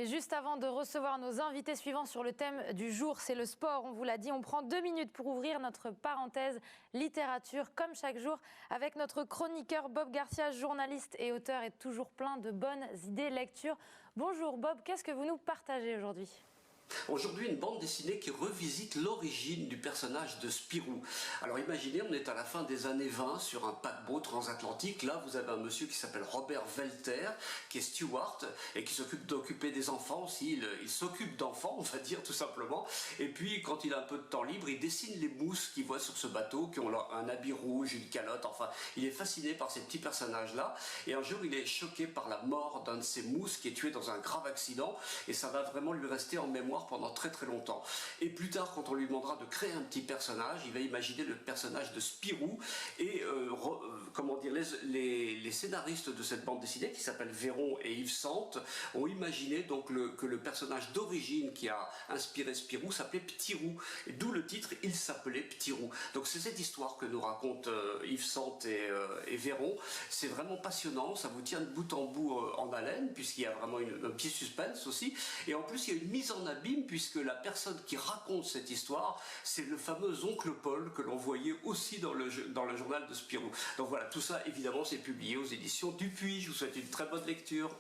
Mais juste avant de recevoir nos invités suivants sur le thème du jour, c'est le sport. On vous l'a dit, on prend 2 minutes pour ouvrir notre parenthèse littérature, comme chaque jour, avec notre chroniqueur Bob Garcia, journaliste et auteur, et toujours plein de bonnes idées lecture. Bonjour Bob, qu'est-ce que vous nous partagez aujourd'hui ? Aujourd'hui, une bande dessinée qui revisite l'origine du personnage de Spirou. Alors imaginez, on est à la fin des années 20 sur un paquebot transatlantique. Là, vous avez un monsieur qui s'appelle Robert Welter, qui est steward et qui s'occupe d'occuper des enfants aussi. Il s'occupe d'enfants, on va dire tout simplement. Et puis, quand il a un peu de temps libre, il dessine les mousses qu'il voit sur ce bateau, qui ont un habit rouge, une calotte. Enfin, il est fasciné par ces petits personnages-là. Et un jour, il est choqué par la mort d'un de ces mousses qui est tué dans un grave accident. Et ça va vraiment lui rester en mémoire pendant très très longtemps. Et plus tard, quand on lui demandera de créer un petit personnage, il va imaginer le personnage de Spirou. Et comment dire, les scénaristes de cette bande dessinée, qui s'appellent Véron et Yves Sante, ont imaginé donc que le personnage d'origine qui a inspiré Spirou s'appelait Petit Roux. D'où le titre, il s'appelait Petit Roux. Donc c'est cette histoire que nous racontent Yves Sante et Véron. C'est vraiment passionnant, ça vous tient de bout en bout en haleine, puisqu'il y a vraiment un petit suspense aussi. Et en plus, il y a une mise en abîme, puisque la personne qui raconte cette histoire, c'est le fameux oncle Paul que l'on voyait aussi dans le journal de Spirou. Donc voilà, tout ça, évidemment, c'est publié aux éditions Dupuis. Je vous souhaite une très bonne lecture.